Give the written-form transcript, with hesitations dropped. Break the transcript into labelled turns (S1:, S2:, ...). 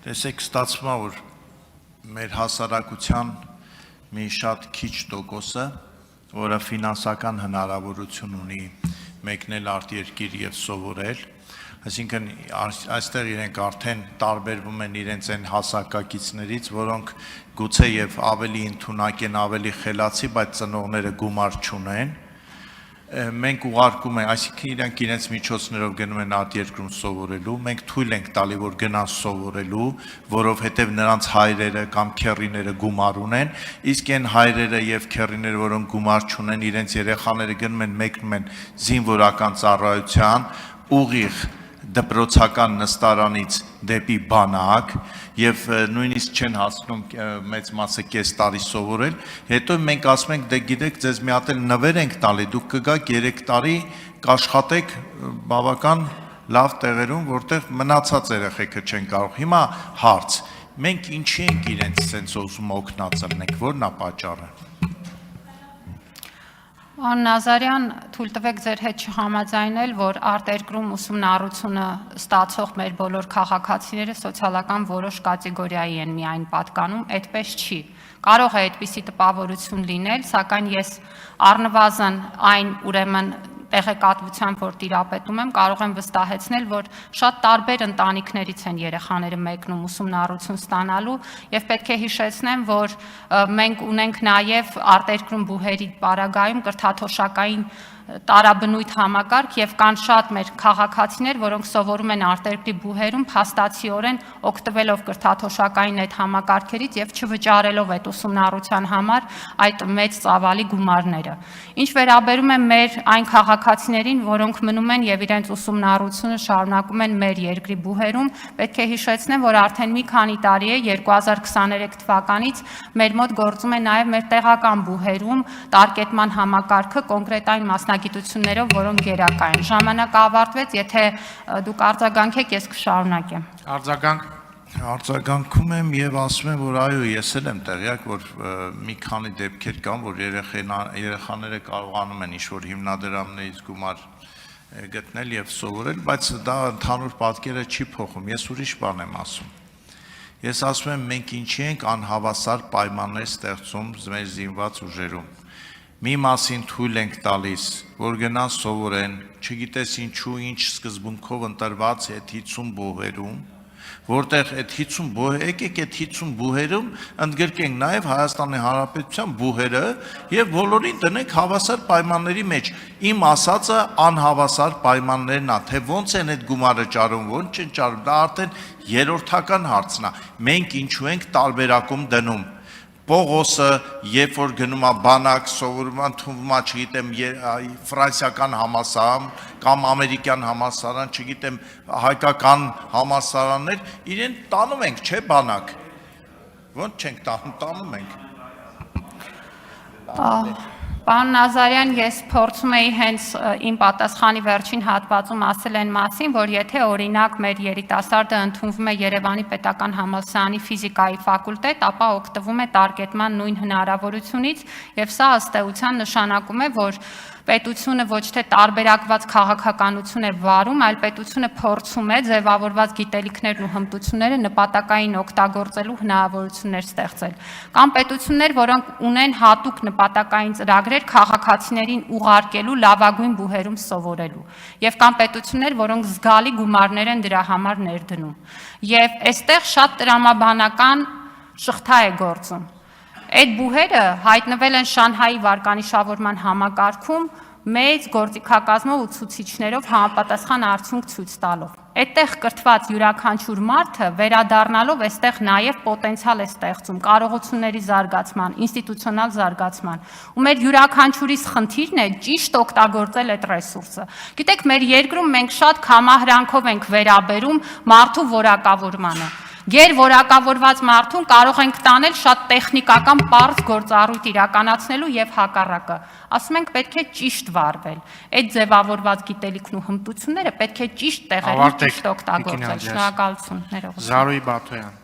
S1: Տեսեք, ստացվում է, որ մեր հասարակության մի շատ քիչ տոկոսը, որը ֆինանսական հնարավորություն ունի մեկնել արտերկիր եւ սովորել, այսինքն այստեղ իրենք արդեն տարբերվում են իրենց այն հասակակիցներից, որոնք գուցե եւ ավելի ընդունակ են, ավելի խելացի, բայց ծնողները գումար չունեն, մենք ուղարկում ենք, այսինքն իրենք իրենց միջոցներով գնում են արտերկրում սովորելու, մենք թույլ ենք տալի, որ գնան սովորելու, որովհետև նրանց հայրերը կամ քեռիները գումար ունեն, իսկ այն հայրերը եւ քեռիները, որոնք գումար չունեն, իրենց երեխաները գնում են մեկնում են զինվորական ծառայության, ուղիղ դպրոցական նստարանից դեպի բանակ եւ նույնիսկ չեն հասնում մեծ մասը կես տարի սովորել, հետո մենք ասում ենք, դե գիտեք, ձեզ մի հատ էլ նվեր ենք տալի, դուք կգաք 3 տարի կաշխատեք բավական լավ տեղերում, որտեղ մնացած երեխեքը չեն կարող։ Հիմա հարց, մենք ինչի ենք իրենց սենց ուզում օգնածը լինենք, որն է պատճառը։
S2: Պարոն Նազարյան, թույլ տվեք ձեր հետ չհամաձայնել, որ արտերկրում ուսումնառությունը ստացող մեր բոլոր քաղաքացիները սոցիալական որոշ կատեգորիայի են միայն պատկանում, այդպես չի։ Կարող է այդպիսի տպավորություն լինել, սակայն ես առնվազն այն ուրեմն տեղեկատվությամբ, որ տիրապետում եմ, կարող եմ վստահեցնել, որ շատ տարբեր ընտանիքներից են երեխաները մեկնում ուսումնառություն ստանալու եւ պետք է հիշեցնեմ, որ մենք ունենք նաեւ արտերկրում բուհերի պարագայում կրթաթոշակային տարաբնույթ համակարգ եւ կան շատ մեր քաղաքացիներ, որոնք սովորում են արտերկրի բուհերում փաստացիորեն օգտվելով կրթաթոշակային այդ համակարգերից եւ չվճարելով այդ ուսումնառության համար այդ մեծ ծավալի գումարները։ Ինչ վերաբերում է մեր այն քաղաքացիներին, որոնք մնում են եւ իրենց ուսումնառությունը շարունակում են մեր երկրի բուհերում, պետք է հիշեցնեմ, որ արդեն մի քանի տարի է 2023 թվականից մեր մոտ գործում է նաեւ մեր տեղական բուհերում տարկետման համակարգը կոնկրետ այն մասնագիտություններով, որոնք գերակա են։ Ժամանակը ավարտվեց, եթե դուք արձագանքեք, ես կշարունակեմ։
S1: Արձագանքում եմ եւ ասում եմ, որ այո, ես էլ եմ տեղյակ, որ մի քանի դեպքեր կան, որ երեխաները կարողանում են ինչ-որ հիմնադրամներից գումար գտնել եւ սովորել, բայց դա ընդհանուր պատկերը չի փոխում։ Ես ուրիշ բան եմ ասում։ Ես ասում եմ, մենք ինչի ենք անհավասար պայմաններ ստեղծում մեր զինված ուժերում։ Մի մասին թույլ ենք տալիս, որ գնան սովորեն, չգիտես ինչու, ինչ սկզբունքով ընտրված է 50 բուհերում, որտեղ այդ 50 բուհերը, եկեք այդ 50 բուհերում ընդգրկենք նաև Հայաստանի Հանրապետության բուհերը եւ բոլորին դնենք հավասար պայմանների մեջ։ Իմ ասածը անհավասար պայմաններն է, թե ոնց են այդ գումարը ճարում, ոնց չեն ճարում, դա արդեն երրորդական հարցն է։ Մենք ինչու ենք տարբերակում դնում։ Պողոսը, երբ որ գնում է բանակ, սովորում ընդունվում է, չգիտեմ, ֆրանսիական համալսարան կամ ամերիկյան համալսարան, չգիտեմ, հայկական համալսարաններ, իրեն տանում ենք, չէ, բանակ։ Ոնց չենք տանում ենք։
S2: Պարոն Նազարյան, ես փորձում էի հենց իմ պատասխանի վերջին հատվածում ասել այն մասին, որ եթե օրինակ մեր երիտասարդը ընդունվում է Երևանի պետական համալսարանի ֆիզիկայի ֆակուլտետ, ապա օգտվում է տարկետման նույն հնարավորությունից եւ սա ըստ էության նշանակում է, որ պետությունը ոչ թե տարբերակված քաղաքականություն է վարում, այլ պետությունը փորձում է ձևավորված գիտելիքներն ու հմտությունները նպատակային օգտագործելու հնարավորություններ ստեղծել։ Կամ պետություններ, որոնք ունեն հատուկ նպատակային ծրագրեր քաղաքացիներին ուղարկելու լավագույն բուհերում սովորելու։ Եվ կան պետություններ, որոնք զգալի գումարներ են դրա համար ներդնում։ Եվ այստեղ շատ տրամաբանական շղթա է գործում։ Այդ բուհերը հայտնվել են Շանհայի վարկանիշավորման համակարգում մեծ գործիքակազմով ու ցուցիչներով համապատասխան արդյունք ցույց տալով։ Այդտեղ կրթված յուրաքանչյուր մարդը վերադառնալով այստեղ նաև պոտենցիալ է ստեղծում կարողությունների զարգացման, ինստիտուցիոնալ զարգացման։ Ու մեր յուրաքանչյուրիս խնդիրն է ճիշտ օգտագործել այդ ռեսուրսը։ Գիտեք, մեր երկրում մենք շատ կամահրանքով ենք վերաբերում մարդու որակավորմանը։ Գերորակավորված մարդուն կարող ենք տանել շատ տեխնիկական պարզ գործառույթ իրականացնելու եւ հակառակը։ Ասում ենք պետք է ճիշտ վարվել։ Այդ ձևավորված գիտելիքն ու հմտությունները պետք է ճիշտ տեղերում ճիշտ օգտագործել։ Շնորհակալություն։
S3: Զարուհի Բաթոյան։